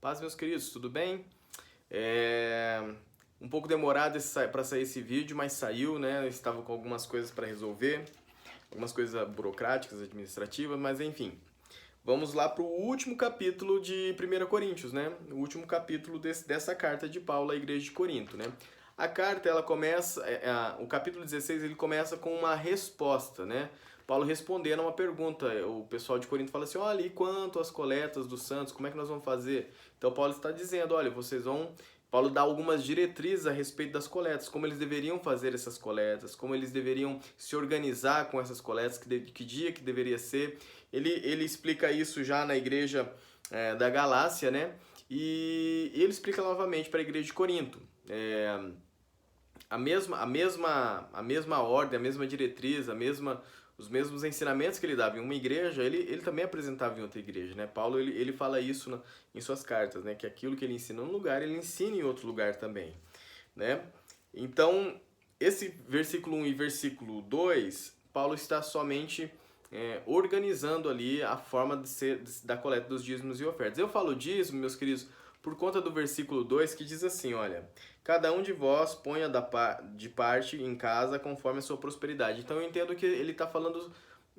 Paz, meus queridos, tudo bem? Um pouco demorado para sair esse vídeo, mas saiu, né? Eu estava com algumas coisas para resolver, algumas coisas burocráticas, administrativas, mas enfim. Vamos lá para o último capítulo de 1 Coríntios, né? O último capítulo dessa carta de Paulo à igreja de Corinto, né? A carta, ela começa, o capítulo 16, ele começa com uma resposta, né? Paulo respondendo a uma pergunta. O pessoal de Corinto fala assim: olha, e quanto às coletas dos santos, como é que nós vamos fazer? Então Paulo está dizendo: olha, vocês vão. Paulo dá algumas diretrizes a respeito das coletas, como eles deveriam fazer essas coletas, como eles deveriam se organizar com essas coletas, que dia que deveria ser. Ele explica isso já na igreja da Galácia, né? E ele explica novamente para a igreja de Corinto. A mesma ordem, a mesma diretriz, os mesmos ensinamentos que ele dava em uma igreja, ele também apresentava em outra igreja, né? Paulo, ele fala isso em suas cartas, né? Que aquilo que ele ensina num lugar, ele ensina em outro lugar também, né? Então, esse versículo 1 e versículo 2, Paulo está somente organizando ali a forma da coleta dos dízimos e ofertas. Eu falo dízimo, meus queridos, por conta do versículo 2 que diz assim, olha: cada um de vós ponha de parte em casa conforme a sua prosperidade. Então eu entendo que ele está falando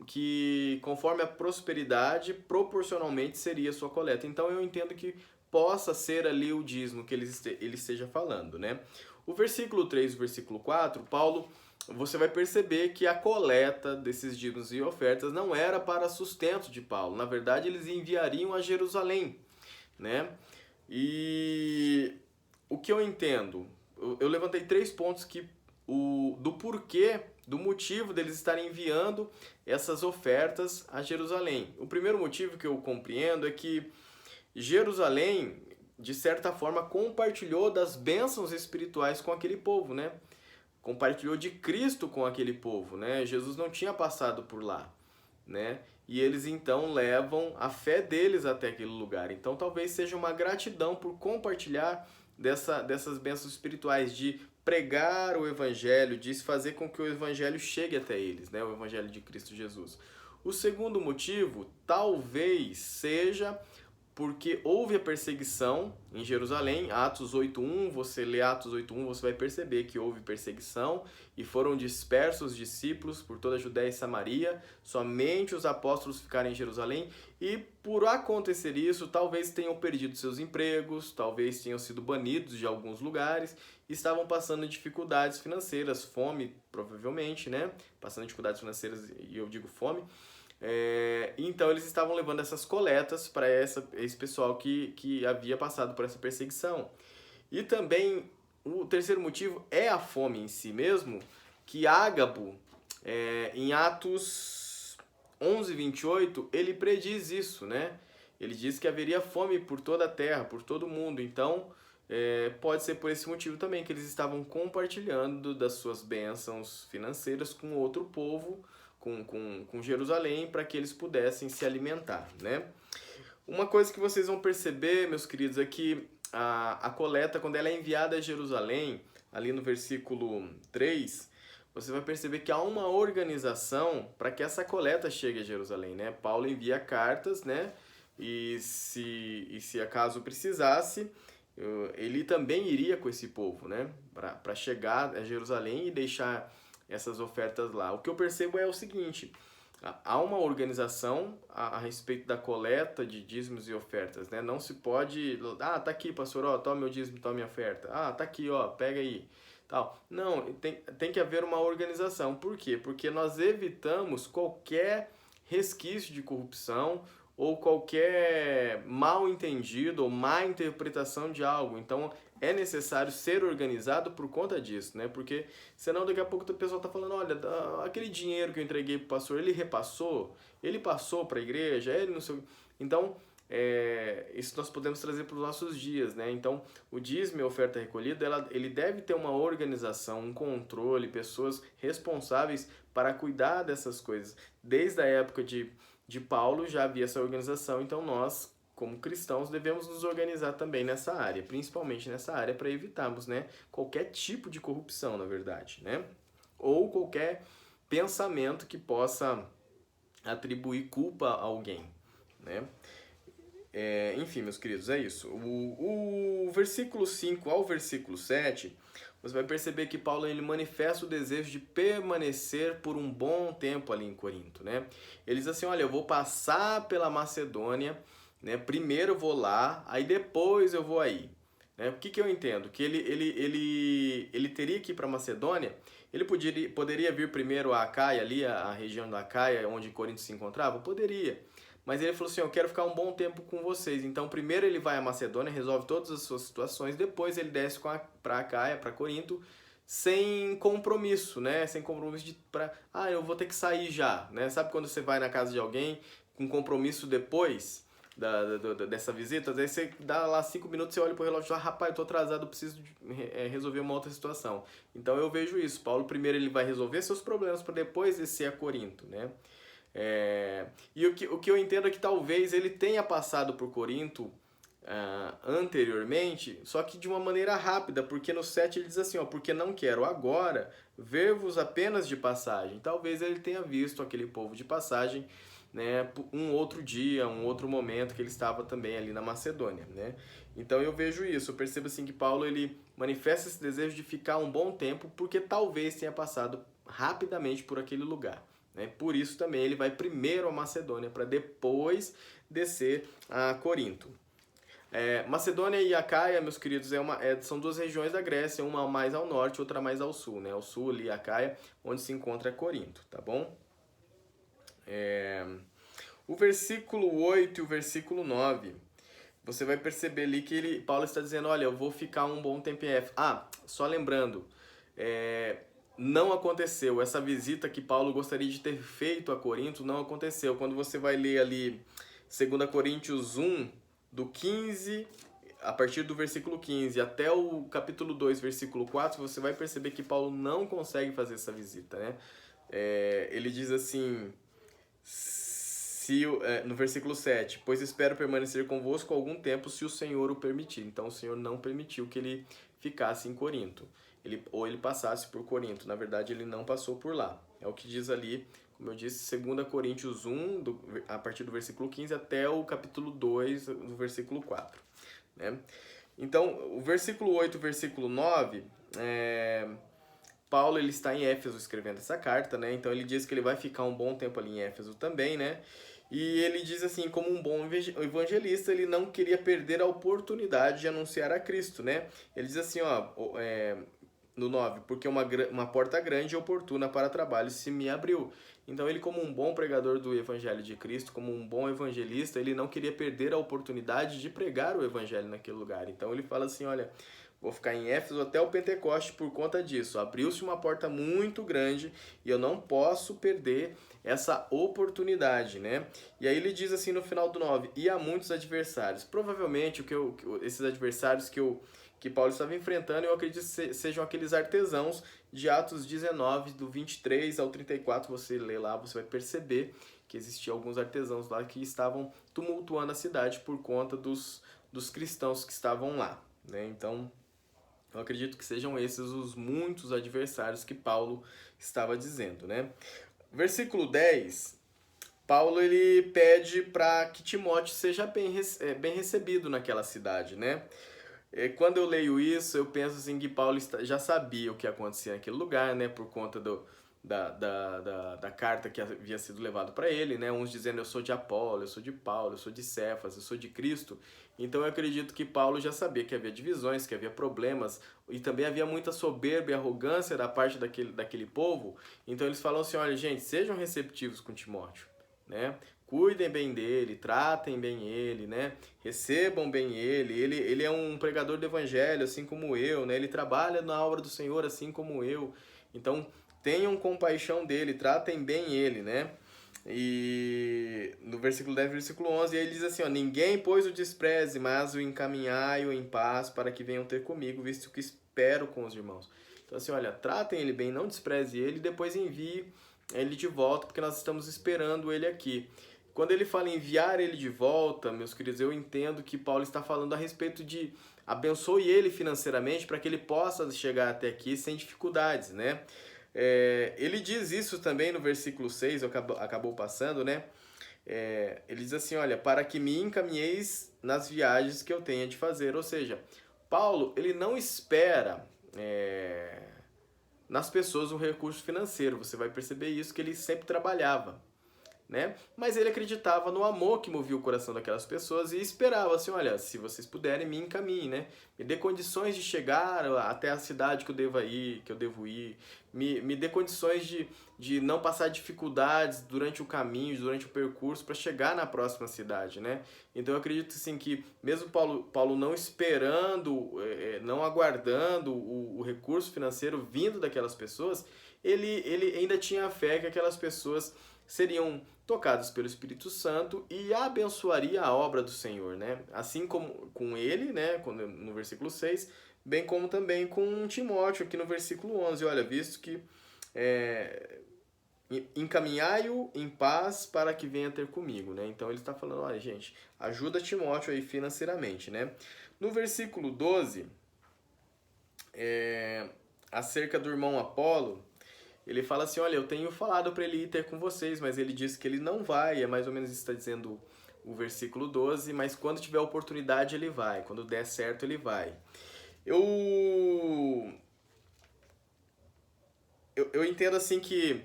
que conforme a prosperidade, proporcionalmente seria a sua coleta. Então eu entendo que possa ser ali o dízimo que ele esteja falando, né? O versículo 3 e o versículo 4, Paulo, você vai perceber que a coleta desses dízimos e ofertas não era para sustento de Paulo. Na verdade, eles enviariam a Jerusalém, né? E o que eu entendo? Eu levantei 3 pontos do porquê, do motivo deles estarem enviando essas ofertas a Jerusalém. O primeiro motivo que eu compreendo é que Jerusalém, de certa forma, compartilhou das bênçãos espirituais com aquele povo, né? Compartilhou de Cristo com aquele povo, né? Jesus não tinha passado por lá, né? E eles então levam a fé deles até aquele lugar. Então talvez seja uma gratidão por compartilhar dessas bênçãos espirituais, de pregar o evangelho, de fazer com que o evangelho chegue até eles, né? O evangelho de Cristo Jesus. O segundo motivo talvez seja porque houve a perseguição em Jerusalém. Atos 8.1, você lê Atos 8.1, você vai perceber que houve perseguição e foram dispersos os discípulos por toda a Judéia e Samaria, somente os apóstolos ficaram em Jerusalém, e por acontecer isso, talvez tenham perdido seus empregos, talvez tenham sido banidos de alguns lugares, estavam passando dificuldades financeiras, fome provavelmente, né? Passando dificuldades financeiras, e eu digo fome. Então eles estavam levando essas coletas para esse pessoal que havia passado por essa perseguição. E também o terceiro motivo é a fome em si mesmo, que Ágabo, em Atos 11:28, ele prediz isso, né? Ele diz que haveria fome por toda a terra, por todo o mundo. Então, pode ser por esse motivo também que eles estavam compartilhando das suas bênçãos financeiras com outro povo, com Jerusalém, para que eles pudessem se alimentar, né? Uma coisa que vocês vão perceber, meus queridos, é que a coleta, quando ela é enviada a Jerusalém, ali no versículo 3, você vai perceber que há uma organização para que essa coleta chegue a Jerusalém, né? Paulo envia cartas, né? E se acaso precisasse, ele também iria com esse povo, né? Para chegar a Jerusalém e deixar essas ofertas lá. O que eu percebo é o seguinte: há uma organização a respeito da coleta de dízimos e ofertas, né? Não se pode, tá aqui, pastor, ó, toma meu dízimo, toma minha oferta. Tá aqui, ó, pega aí. Tal. Não, tem que haver uma organização. Por quê? Porque nós evitamos qualquer resquício de corrupção ou qualquer mal entendido ou má interpretação de algo. Então, é necessário ser organizado por conta disso, né? Porque senão daqui a pouco o pessoal tá falando: olha, aquele dinheiro que eu entreguei pro pastor, ele repassou? Ele passou para a igreja? Ele não sei. Então, isso nós podemos trazer para os nossos dias, né? Então, o dízimo e a oferta recolhida, ele deve ter uma organização, um controle, pessoas responsáveis para cuidar dessas coisas. Desde a época de Paulo já havia essa organização, então nós, como cristãos, devemos nos organizar também nessa área, principalmente nessa área, para evitarmos, né, qualquer tipo de corrupção, na verdade, né? Ou qualquer pensamento que possa atribuir culpa a alguém, né? Enfim, meus queridos, é isso. O versículo 5 ao versículo 7, você vai perceber que Paulo ele manifesta o desejo de permanecer por um bom tempo ali em Corinto, né? Ele diz assim, olha, eu vou passar pela Macedônia, né? Primeiro eu vou lá, aí depois eu vou aí. Né? O que, que eu entendo? Que ele teria que ir para Macedônia, ele poderia vir primeiro a Acaia, ali, a região da Acaia, onde Corinto se encontrava? Poderia. Mas ele falou assim, eu quero ficar um bom tempo com vocês. Então, primeiro ele vai à Macedônia, resolve todas as suas situações, depois ele desce para Acaia, para Corinto, sem compromisso, né? Sem compromisso eu vou ter que sair já, né? Sabe quando você vai na casa de alguém com compromisso depois dessa visita? Daí você dá lá 5 minutos, você olha pro relógio e fala, rapaz, eu tô atrasado, eu preciso resolver uma outra situação. Então eu vejo isso. Paulo primeiro ele vai resolver seus problemas para depois descer a Corinto, né? E o que eu entendo é que talvez ele tenha passado por Corinto anteriormente, só que de uma maneira rápida, porque no 7 ele diz assim, ó, porque não quero agora ver-vos apenas de passagem. Talvez ele tenha visto aquele povo de passagem, né, um outro dia, um outro momento que ele estava também ali na Macedônia, né? Então eu vejo isso, eu percebo assim que Paulo ele manifesta esse desejo de ficar um bom tempo, porque talvez tenha passado rapidamente por aquele lugar. Né? Por isso também ele vai primeiro a Macedônia para depois descer a Corinto. Macedônia e Acaia, meus queridos, são duas regiões da Grécia, uma mais ao norte, outra mais ao sul. Né? Ao sul ali, Acaia, onde se encontra Corinto, tá bom? O versículo 8 e o versículo 9, você vai perceber ali que Paulo está dizendo, olha, eu vou ficar um bom tempo em Éfeso. Só lembrando, não aconteceu. Essa visita que Paulo gostaria de ter feito a Corinto não aconteceu. Quando você vai ler ali 2 Coríntios 1, do 15, a partir do versículo 15 até o capítulo 2, versículo 4, você vai perceber que Paulo não consegue fazer essa visita, né? Ele diz assim, no versículo 7, pois espero permanecer convosco algum tempo se o Senhor o permitir. Então o Senhor não permitiu que ele ficasse em Corinto. Ou ele passasse por Corinto. Na verdade, ele não passou por lá. É o que diz ali, como eu disse, 2 Coríntios 1, a partir do versículo 15 até o capítulo 2, do versículo 4. Né? Então, o versículo 8 e o versículo 9, Paulo ele está em Éfeso escrevendo essa carta, né? Então ele diz que ele vai ficar um bom tempo ali em Éfeso também, né? E ele diz assim, como um bom evangelista, ele não queria perder a oportunidade de anunciar a Cristo, né? Ele diz assim, ó, no 9, porque uma porta grande e oportuna para trabalho se me abriu. Então ele, como um bom pregador do Evangelho de Cristo, como um bom evangelista, ele não queria perder a oportunidade de pregar o Evangelho naquele lugar. Então ele fala assim, olha, vou ficar em Éfeso até o Pentecoste por conta disso. Abriu-se uma porta muito grande e eu não posso perder essa oportunidade, né? E aí ele diz assim no final do 9, e há muitos adversários. Provavelmente esses adversários que Paulo estava enfrentando, eu acredito que sejam aqueles artesãos de Atos 19, do 23 ao 34, você lê lá, você vai perceber que existiam alguns artesãos lá que estavam tumultuando a cidade por conta dos cristãos que estavam lá, né? Então, eu acredito que sejam esses os muitos adversários que Paulo estava dizendo, né? Versículo 10, Paulo ele pede para que Timóteo seja bem recebido naquela cidade, né? Quando eu leio isso, eu penso assim que Paulo já sabia o que acontecia naquele lugar, né? Por conta da carta que havia sido levada para ele, né? Uns dizendo eu sou de Apolo, eu sou de Paulo, eu sou de Cefas, eu sou de Cristo. Então eu acredito que Paulo já sabia que havia divisões, que havia problemas e também havia muita soberba e arrogância da parte daquele povo. Então eles falam assim, olha gente, sejam receptivos com Timóteo, né? Cuidem bem dele, tratem bem ele, né? Recebam bem ele. Ele é um pregador do evangelho, assim como eu, né? Ele trabalha na obra do Senhor, assim como eu. Então, tenham compaixão dele, tratem bem ele, né? E no versículo 10, versículo 11, ele diz assim, ó, ninguém pois o despreze, mas o encaminhai-o em paz para que venham ter comigo, visto que espero com os irmãos. Então, assim, olha, tratem ele bem, não despreze ele, depois envie ele de volta, porque nós estamos esperando ele aqui. Quando ele fala em enviar ele de volta, meus queridos, eu entendo que Paulo está falando a respeito de abençoe ele financeiramente para que ele possa chegar até aqui sem dificuldades, né? Ele diz isso também no versículo 6, acabou passando, né? ele diz assim, olha, para que me encaminheis nas viagens que eu tenha de fazer. Ou seja, Paulo, ele não espera nas pessoas um recurso financeiro. Você vai perceber isso, que ele sempre trabalhava, né? Mas ele acreditava no amor que movia o coração daquelas pessoas e esperava assim, olha, se vocês puderem, me encaminhem, né? Me dê condições de chegar até a cidade que eu devo ir, me dê condições de não passar dificuldades durante o caminho, durante o percurso, para chegar na próxima cidade, né? Então eu acredito assim que mesmo Paulo não esperando, não aguardando o recurso financeiro vindo daquelas pessoas, ele ainda tinha fé que aquelas pessoas seriam tocados pelo Espírito Santo e abençoaria a obra do Senhor, né? Assim como com ele, né, no versículo 6, bem como também com Timóteo, aqui no versículo 11. Olha, visto que encaminhai-o em paz para que venha ter comigo, né? Então ele está falando, olha, gente, ajuda Timóteo aí financeiramente, né? No versículo 12, acerca do irmão Apolo, ele fala assim, olha, eu tenho falado para ele ir ter com vocês, mas ele disse que ele não vai, é mais ou menos isso que está dizendo o versículo 12, mas quando tiver oportunidade ele vai, quando der certo ele vai. Eu entendo assim que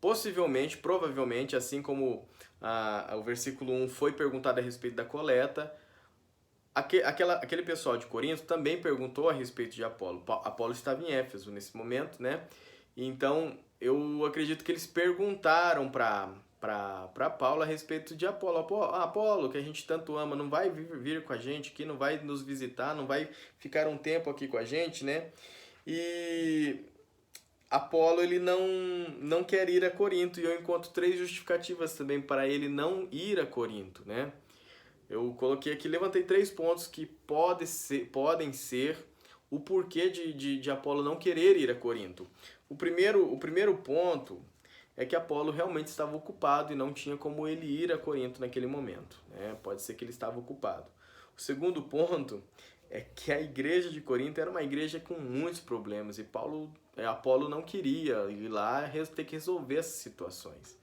possivelmente, provavelmente, assim como o versículo 1 foi perguntado a respeito da coleta, aquele pessoal de Corinto também perguntou a respeito de Apolo. Apolo estava em Éfeso nesse momento, né? Então, eu acredito que eles perguntaram para Paulo a respeito de Apolo. Apolo, que a gente tanto ama, não vai vir com a gente aqui, não vai nos visitar, não vai ficar um tempo aqui com a gente, né? E Apolo, ele não quer ir a Corinto, e eu encontro 3 justificativas também para ele não ir a Corinto, né? Eu coloquei aqui, levantei 3 pontos que podem ser o porquê de Apolo não querer ir a Corinto. O primeiro ponto é que Apolo realmente estava ocupado e não tinha como ele ir a Corinto naquele momento, né? Pode ser que ele estava ocupado. O segundo ponto é que a igreja de Corinto era uma igreja com muitos problemas e Apolo não queria ir lá ter que resolver essas situações.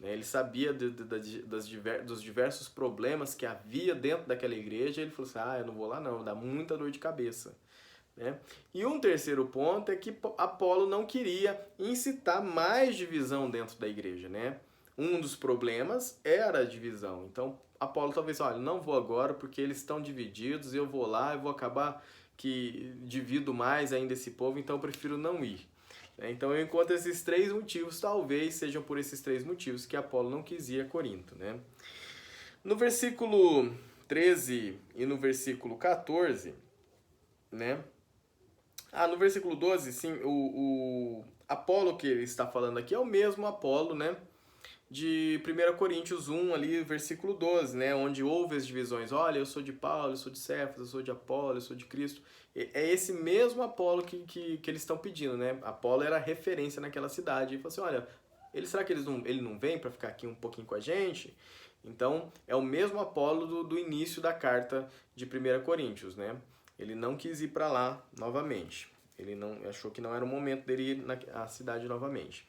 Ele sabia dos diversos problemas que havia dentro daquela igreja e ele falou assim, eu não vou lá não, dá muita dor de cabeça. Né? E um terceiro ponto é que Apolo não queria incitar mais divisão dentro da igreja, né? Um dos problemas era a divisão. Então, Apolo talvez, olha, não vou agora porque eles estão divididos, eu vou lá, eu vou acabar que divido mais ainda esse povo, então eu prefiro não ir. Então eu encontro esses 3 motivos, talvez sejam por esses 3 motivos que Apolo não quis ir a Corinto, né? No versículo 13 e no versículo 14, né? No versículo 12, sim, o Apolo que ele está falando aqui é o mesmo Apolo, né? De 1 Coríntios 1, ali, versículo 12, né? Onde houve as divisões. Olha, eu sou de Paulo, eu sou de Cefas, eu sou de Apolo, eu sou de Cristo. É esse mesmo Apolo que eles estão pedindo, né? Apolo era referência naquela cidade. E falou assim, olha, será que ele não vem para ficar aqui um pouquinho com a gente? Então, é o mesmo Apolo do início da carta de 1 Coríntios, né? Ele não quis ir para lá novamente. Ele achou que não era o momento dele ir na cidade novamente.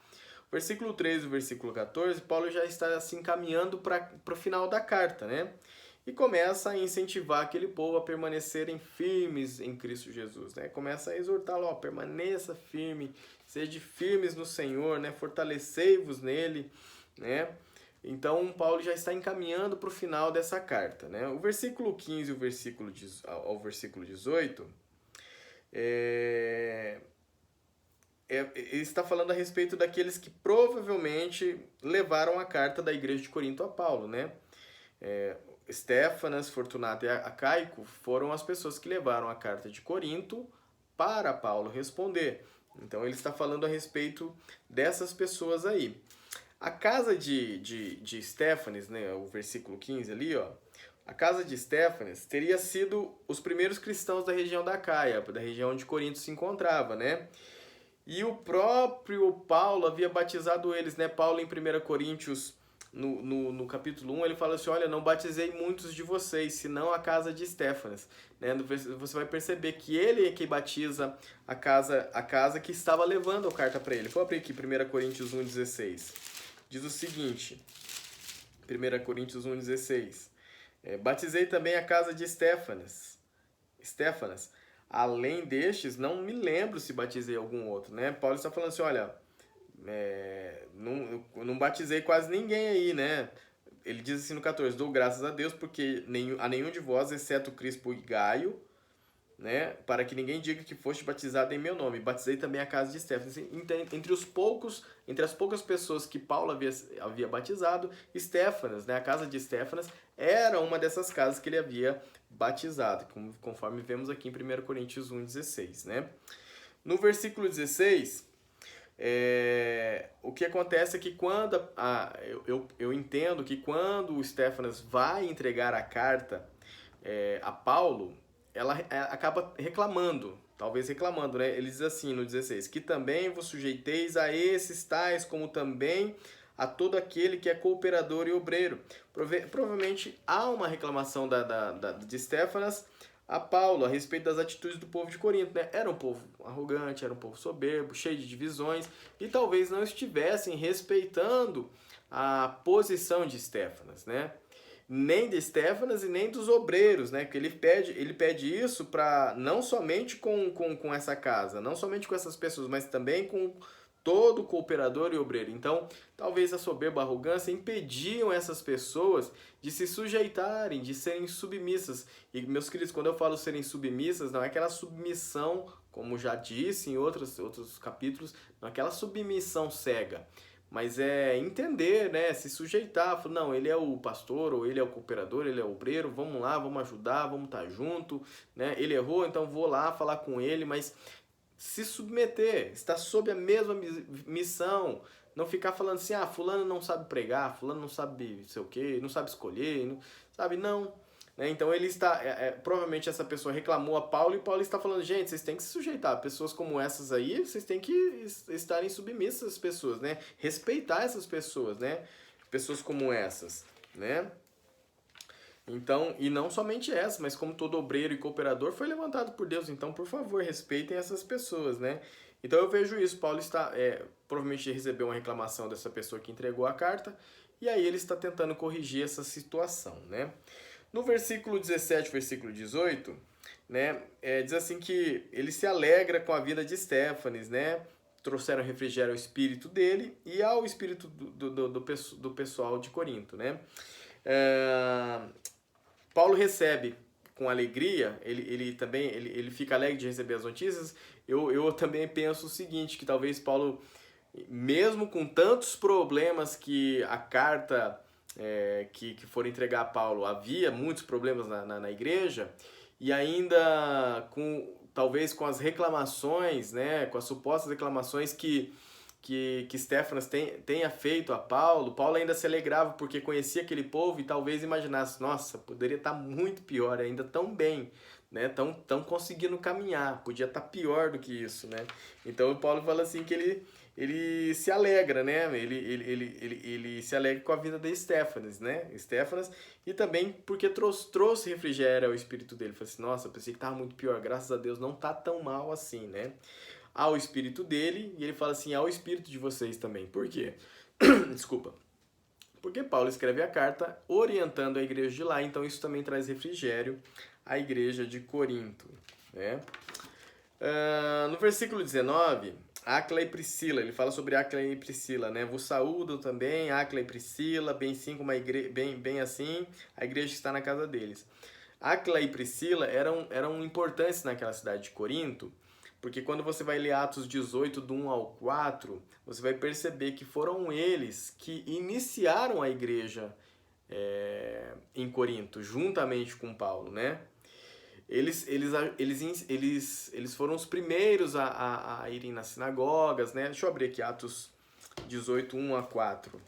O versículo 13 e o versículo 14, Paulo já está assim caminhando para o final da carta, né? E começa a incentivar aquele povo a permanecerem firmes em Cristo Jesus, né? Começa a exortá-lo, permaneça firme, sede firmes no Senhor, né? Fortalecei-vos nele, né? Então, Paulo já está encaminhando para o final dessa carta, né? O versículo 15 ao versículo 18, ele está falando a respeito daqueles que provavelmente levaram a carta da igreja de Corinto a Paulo, né? Estéfanas, Fortunato e Acaico foram as pessoas que levaram a carta de Corinto para Paulo responder. Então, ele está falando a respeito dessas pessoas aí. A casa de Estéfanes, né, o versículo 15 ali, ó, a casa de Estéfanes teria sido os primeiros cristãos da região da Acaia, da região onde Corinto se encontrava, né? E o próprio Paulo havia batizado eles, né? Paulo em 1 Coríntios, no capítulo 1, ele fala assim, olha, não batizei muitos de vocês, senão a casa de Estéfanes. Né? Você vai perceber que ele é que batiza a casa que estava levando a carta para ele. Vou abrir aqui 1 Coríntios 1,16. Diz o seguinte, 1 Coríntios 1,16. Batizei também a casa de Estéfanas. Além destes, não me lembro se batizei algum outro, né? Paulo está falando assim, olha, não batizei quase ninguém aí, né? Ele diz assim no 14, dou graças a Deus porque a nenhum de vós, exceto Crispo e Gaio, né, para que ninguém diga que foste batizado em meu nome. Batizei também a casa de Estéfanas. Entre as poucas pessoas que Paulo havia batizado, Estéfanas, né, a casa de Estéfanas, era uma dessas casas que ele havia batizado, conforme vemos aqui em 1 Coríntios 1,16. Né? No versículo 16, o que acontece é que quando eu entendo que quando o Estéfanas vai entregar a carta a Paulo, ela acaba reclamando, né? Ele diz assim no 16, que também vos sujeiteis a esses tais, como também a todo aquele que é cooperador e obreiro. Provavelmente há uma reclamação de Estéfanas a Paulo a respeito das atitudes do povo de Corinto, né? Era um povo arrogante, era um povo soberbo, cheio de divisões, e talvez não estivessem respeitando a posição de Estéfanas, né? Nem de Estéfanas e nem dos obreiros, né? Porque ele pede isso para não somente com essa casa, não somente com essas pessoas, mas também com todo cooperador e obreiro. Então, talvez a soberba, a arrogância impediam essas pessoas de se sujeitarem, de serem submissas. E, meus queridos, quando eu falo serem submissas, não é aquela submissão, como já disse em outros capítulos, não é aquela submissão cega. Mas é entender, né? Se sujeitar, falar, não, ele é o pastor, ou ele é o cooperador, ele é o obreiro, vamos lá, vamos ajudar, vamos estar junto, né? Ele errou, então vou lá falar com ele, mas se submeter, estar sob a mesma missão, não ficar falando assim, fulano não sabe pregar, fulano não sabe sei o quê, não sabe escolher, não, sabe? Não. Né? Então ele está, provavelmente essa pessoa reclamou a Paulo e Paulo está falando, gente, vocês têm que se sujeitar, pessoas como essas aí, vocês têm que estarem submissas às pessoas, né? Respeitar essas pessoas, né? Pessoas como essas, né? Então, e não somente essa, mas como todo obreiro e cooperador foi levantado por Deus, então, por favor, respeitem essas pessoas, né? Então eu vejo isso, Paulo está, provavelmente recebeu uma reclamação dessa pessoa que entregou a carta, e aí ele está tentando corrigir essa situação, né? No versículo 17, versículo 18, né, diz assim que ele se alegra com a vida de Estéfanes, né? Trouxeram refrigério ao espírito dele e ao espírito do pessoal de Corinto, né? Paulo recebe com alegria, ele também ele fica alegre de receber as notícias. Eu também penso o seguinte, que talvez Paulo, mesmo com tantos problemas que a carta que foram entregar a Paulo, havia muitos problemas na igreja, e ainda talvez com as reclamações, né, com as supostas reclamações que Estéfanas tenha feito a Paulo, Paulo ainda se alegrava porque conhecia aquele povo e talvez imaginasse, nossa, poderia estar muito pior, ainda tão bem, né? Tão conseguindo caminhar, podia estar pior do que isso, né? Então o Paulo fala assim que ele se alegra, né? Ele se alegra com a vida de Estéfanas, né? Estéfanas, e também porque trouxe refrigério ao espírito dele. Falei assim, nossa, pensei que estava muito pior, graças a Deus não tá tão mal assim, né? Ao espírito dele, e ele fala assim, ao espírito de vocês também. Por quê? Desculpa. Porque Paulo escreve a carta orientando a igreja de lá, então isso também traz refrigério à igreja de Corinto, né? No versículo 19, Áquila e Priscila, ele fala sobre Áquila e Priscila, né? Vos saúdo também, Áquila e Priscila, bem assim, a igreja está na casa deles. Áquila e Priscila eram importantes naquela cidade de Corinto, porque quando você vai ler Atos 18, do 1 ao 4, você vai perceber que foram eles que iniciaram a igreja em Corinto, juntamente com Paulo, né? Eles foram os primeiros a irem nas sinagogas, né? Deixa eu abrir aqui Atos 18, 1 a 4.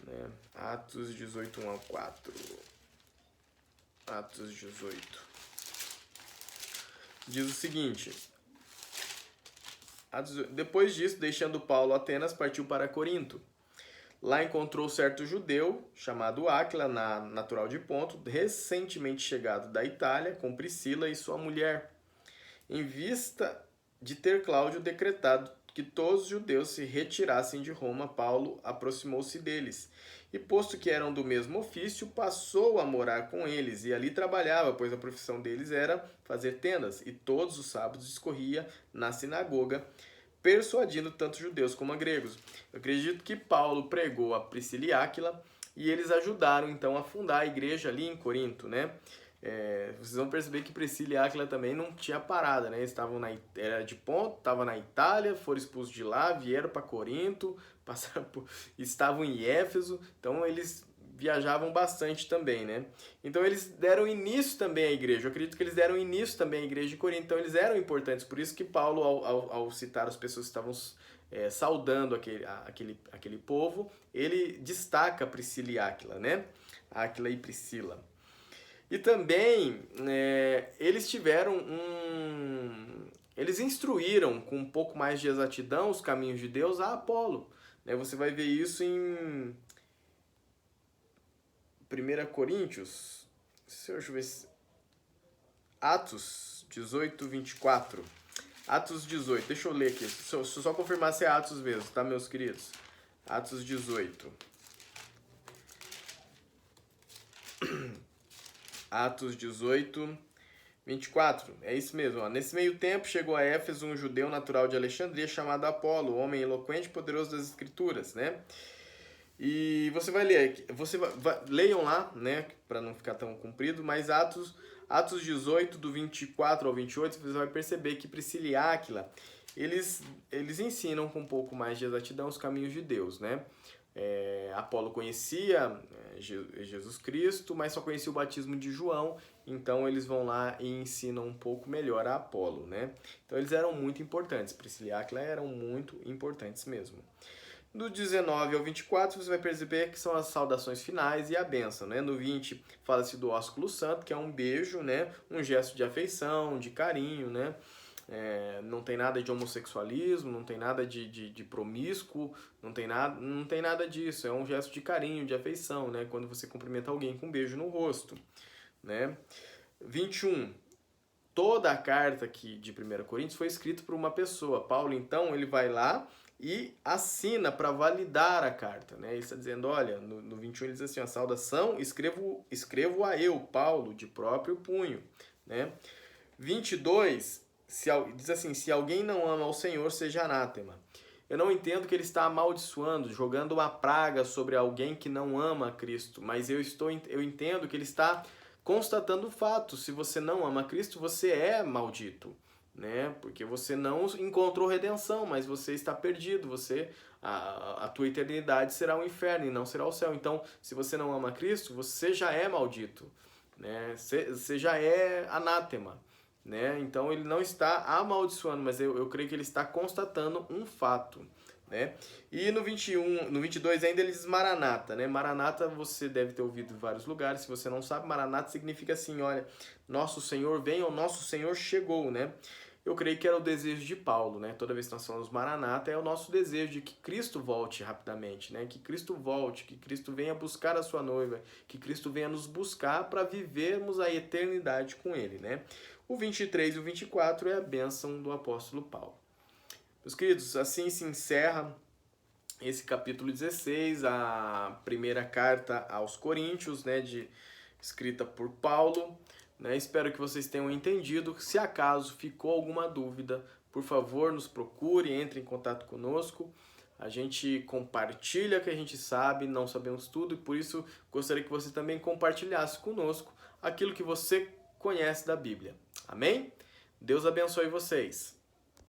Né? Atos 18, 1 a 4. Atos 18. Diz o seguinte... Depois disso, deixando Paulo Atenas, partiu para Corinto. Lá encontrou certo judeu, chamado Áquila, natural de Ponto, recentemente chegado da Itália, com Priscila e sua mulher, em vista de ter Cláudio decretado que todos os judeus se retirassem de Roma, Paulo aproximou-se deles. E posto que eram do mesmo ofício, passou a morar com eles, e ali trabalhava, pois a profissão deles era fazer tendas, e todos os sábados discorria na sinagoga, persuadindo tanto judeus como gregos. Eu acredito que Paulo pregou a Priscila e Áquila, e eles ajudaram então a fundar a igreja ali em Corinto, né? Vocês vão perceber que Priscila e Áquila também não tinha parada, né? Eles estavam era de Ponto, estavam na Itália, foram expulsos de lá, vieram para Corinto, estavam em Éfeso, então eles viajavam bastante também, né? Então eles deram início também à igreja. Eu acredito que eles deram início também à igreja de Corinto, então eles eram importantes. Por isso que Paulo, ao citar as pessoas que estavam saudando aquele povo, ele destaca Priscila e Áquila, né? Áquila e Priscila. E também eles tiveram eles instruíram com um pouco mais de exatidão os caminhos de Deus a Apolo. Você vai ver isso em 1 Coríntios, deixa eu ver, Atos 18, 24. Atos 18, deixa eu ler aqui, só confirmar se é Atos mesmo, tá, meus queridos? Atos 18. Atos 18, 24. É isso mesmo. Ó. Nesse meio tempo, chegou a Éfeso um judeu natural de Alexandria chamado Apolo, homem eloquente e poderoso das Escrituras, né? E você vai ler, leiam lá, né, para não ficar tão comprido, mas Atos 18, do 24 ao 28, você vai perceber que Priscila e Áquila, eles ensinam com um pouco mais de exatidão os caminhos de Deus, né? Apolo conhecia Jesus Cristo, mas só conhecia o batismo de João, então eles vão lá e ensinam um pouco melhor a Apolo, né? Então eles eram muito importantes, Priscila e Áquila eram muito importantes mesmo. Do 19 ao 24, você vai perceber que são as saudações finais e a bênção, né? No 20, fala-se do ósculo santo, que é um beijo, né? Um gesto de afeição, de carinho, né? Não tem nada de homossexualismo, não tem nada de promíscuo, não tem nada disso. É um gesto de carinho, de afeição, né? Quando você cumprimenta alguém com um beijo no rosto, né? 21. Toda a carta aqui de 1 Coríntios foi escrita por uma pessoa. Paulo, então, ele vai lá e assina para validar a carta, né? Ele está dizendo, olha, no 21 ele diz assim, a saudação escrevo a eu, Paulo, de próprio punho, né? 22, diz assim, se alguém não ama ao Senhor, seja anátema. Eu não entendo que ele está amaldiçoando, jogando uma praga sobre alguém que não ama a Cristo, mas eu entendo que ele está constatando o fato, se você não ama a Cristo, você é maldito, né? Porque você não encontrou redenção, mas você está perdido, a tua eternidade será o inferno e não será o céu. Então, se você não ama Cristo, você já é maldito, né? Você já é anátema, né? Então ele não está amaldiçoando, mas eu creio que ele está constatando um fato, né? E no 21, no 22 ainda ele diz Maranata, né? Maranata você deve ter ouvido em vários lugares. Se você não sabe, Maranata significa assim, olha, nosso Senhor vem ou nosso Senhor chegou, né? Eu creio que era o desejo de Paulo, né? Toda vez que nós falamos Maranata, é o nosso desejo de que Cristo volte rapidamente, né? Que Cristo volte, que Cristo venha buscar a sua noiva, que Cristo venha nos buscar para vivermos a eternidade com Ele, né? O 23 e o 24 é a bênção do apóstolo Paulo. Meus queridos, assim se encerra esse capítulo 16, a primeira carta aos Coríntios, né? Escrita por Paulo. Né? Espero que vocês tenham entendido. Se acaso ficou alguma dúvida, por favor, nos procure, entre em contato conosco. A gente compartilha o que a gente sabe, não sabemos tudo, e por isso gostaria que você também compartilhasse conosco aquilo que você conhece da Bíblia. Amém? Deus abençoe vocês.